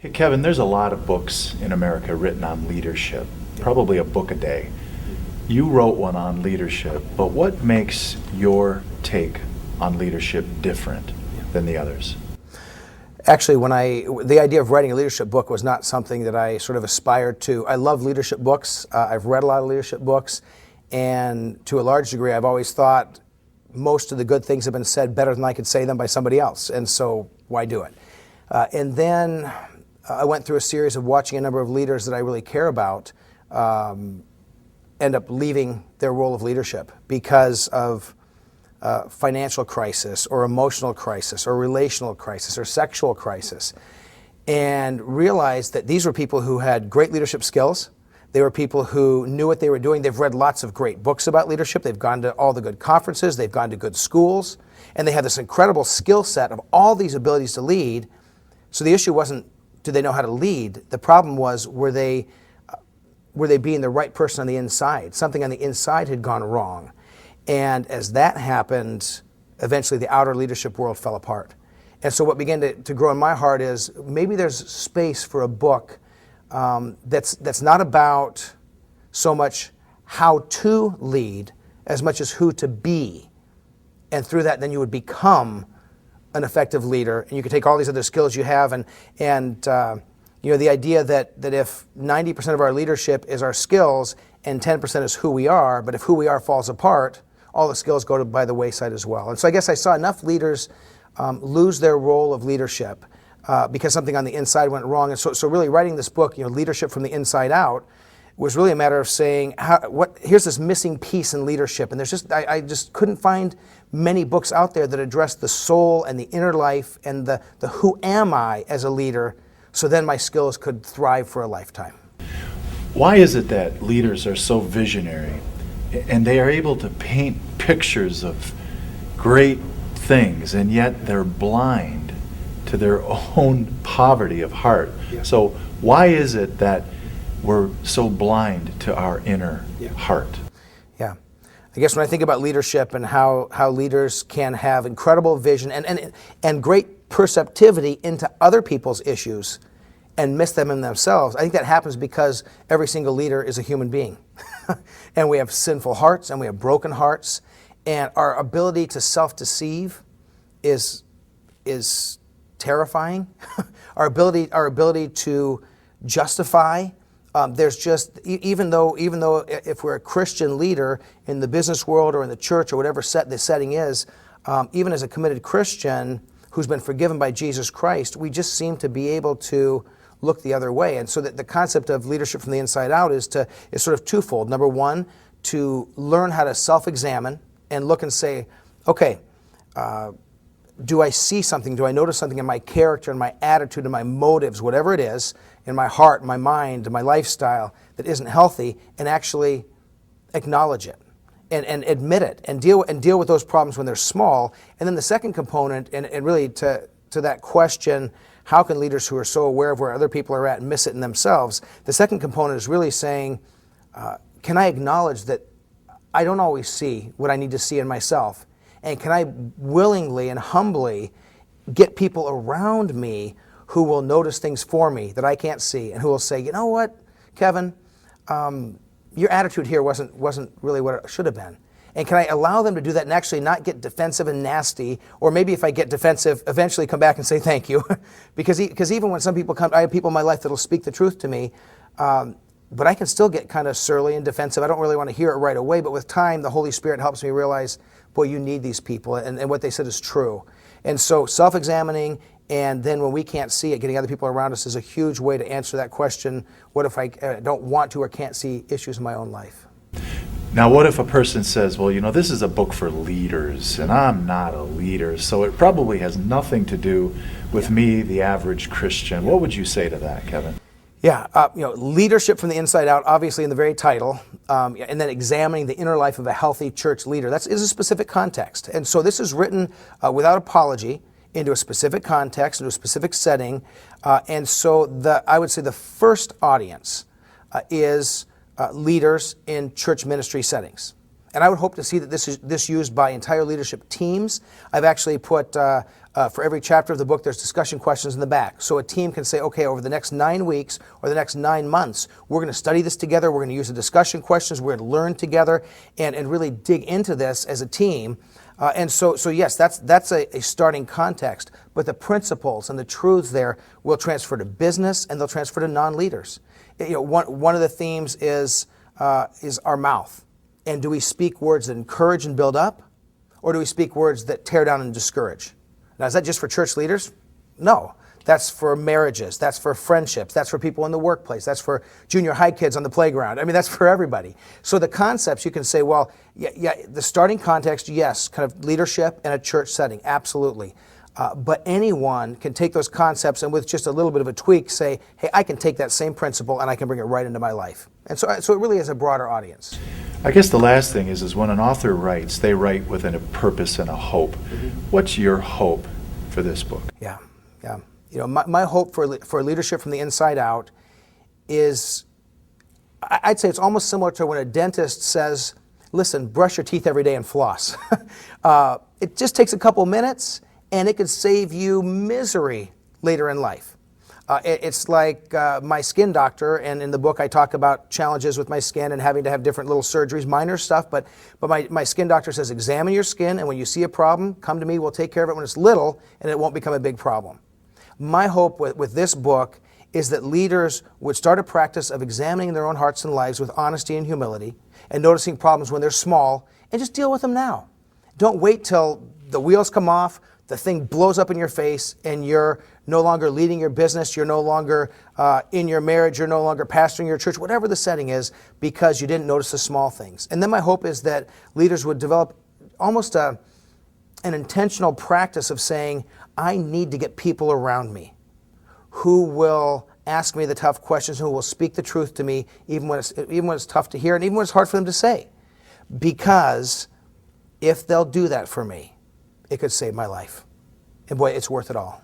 Hey, Kevin, there's a lot of books in America written on leadership, probably a book a day. You wrote one on leadership, but what makes your take on leadership different than the others? Actually, the idea of writing a leadership book was not something that I sort of aspired to. I love leadership books. I've read a lot of leadership books, and to a large degree, I've always thought most of the good things have been said better than I could say them by somebody else, and so why do it? And then I went through a series of watching a number of leaders that I really care about end up leaving their role of leadership because of financial crisis or emotional crisis or relational crisis or sexual crisis, and realized that these were people who had great leadership skills. They were people who knew what they were doing. They've read lots of great books about leadership. They've gone to all the good conferences. They've gone to good schools. And they have this incredible skill set of all these abilities to lead. So the issue wasn't, did they know how to lead? The problem was, were they being the right person on the inside? Something on the inside had gone wrong. And as that happened, eventually the outer leadership world fell apart. And so what began to grow in my heart is maybe there's space for a book that's not about so much how to lead as much as who to be. And through that, then you would become an effective leader, and you could take all these other skills you have, and the idea that if 90% of our leadership is our skills and 10% is who we are, but if who we are falls apart, all the skills go by the wayside as well. And so I guess I saw enough leaders lose their role of leadership because something on the inside went wrong. And so really writing this book, Leadership from the Inside Out, was really a matter of saying, here's this missing piece in leadership. And I just couldn't find many books out there that address the soul and the inner life and the who am I as a leader, so then my skills could thrive for a lifetime. Why is it that leaders are so visionary and they are able to paint pictures of great things, and yet they're blind to their own poverty of heart? Yeah. So why is it that we're so blind to our inner heart? Yeah. I guess when I think about leadership and how leaders can have incredible vision and great perceptivity into other people's issues and miss them in themselves, I think that happens because every single leader is a human being. And we have sinful hearts and we have broken hearts, and our ability to self-deceive is terrifying. Our ability to justify. There's just, even though if we're a Christian leader in the business world or in the church or whatever the setting is, even as a committed Christian who's been forgiven by Jesus Christ, we just seem to be able to look the other way. And so that the concept of leadership from the inside out is sort of twofold. Number one, to learn how to self-examine and look and say, okay, do I see something? Do I notice something in my character, in my attitude, in my motives, whatever it is, in my heart, in my mind, in my lifestyle that isn't healthy, and actually acknowledge it and admit it and deal with those problems when they're small. And then the second component, and really to that question, how can leaders who are so aware of where other people are at miss it in themselves? The second component is really saying, can I acknowledge that I don't always see what I need to see in myself? And can I willingly and humbly get people around me who will notice things for me that I can't see, and who will say, you know what, Kevin, your attitude here wasn't really what it should have been. And can I allow them to do that and actually not get defensive and nasty, or maybe if I get defensive, eventually come back and say thank you? because even when some people come, I have people in my life that will speak the truth to me, but I can still get kind of surly and defensive. I don't really want to hear it right away, but with time, the Holy Spirit helps me realize, boy, you need these people, and what they said is true. And so self-examining, and then when we can't see it, getting other people around us is a huge way to answer that question, what if I don't want to or can't see issues in my own life? Now, what if a person says, well, this is a book for leaders, and I'm not a leader, so it probably has nothing to do with me, the average Christian. What would you say to that, Kevin? Yeah, leadership from the inside out, obviously in the very title, and then examining the inner life of a healthy church leader. That is a specific context. And so this is written without apology into a specific context, into a specific setting. And so I would say the first audience is leaders in church ministry settings. And I would hope to see that this used by entire leadership teams. I've actually put, for every chapter of the book, there's discussion questions in the back. So a team can say, okay, over the next 9 weeks or the next 9 months, we're going to study this together. We're going to use the discussion questions. We're going to learn together and really dig into this as a team. And so yes, that's a starting context. But the principles and the truths there will transfer to business, and they'll transfer to non-leaders. One of the themes is our mouth. And do we speak words that encourage and build up, or do we speak words that tear down and discourage? Now, is that just for church leaders? No. That's for marriages. That's for friendships. That's for people in the workplace. That's for junior high kids on the playground. I mean, that's for everybody. So the concepts, you can say, well, yeah, the starting context, yes, kind of leadership in a church setting, absolutely. But anyone can take those concepts and with just a little bit of a tweak say, hey, I can take that same principle and I can bring it right into my life. And so it really is a broader audience. I guess the last thing is when an author writes, they write within a purpose and a hope. Mm-hmm. What's your hope for this book? Yeah. My hope for leadership from the inside out is, I'd say it's almost similar to when a dentist says, listen, brush your teeth every day and floss. It just takes a couple minutes, and it could save you misery later in life. It's like my skin doctor, and in the book I talk about challenges with my skin and having to have different little surgeries, minor stuff, but my skin doctor says examine your skin, and when you see a problem, come to me, we'll take care of it when it's little, and it won't become a big problem. My hope with this book is that leaders would start a practice of examining their own hearts and lives with honesty and humility, and noticing problems when they're small, and just deal with them now. Don't wait till the wheels come off, the thing blows up in your face, and you're no longer leading your business, you're no longer in your marriage, you're no longer pastoring your church, whatever the setting is, because you didn't notice the small things. And then my hope is that leaders would develop almost an intentional practice of saying, I need to get people around me who will ask me the tough questions, who will speak the truth to me, even when it's tough to hear and even when it's hard for them to say. Because if they'll do that for me, it could save my life. And boy, it's worth it all.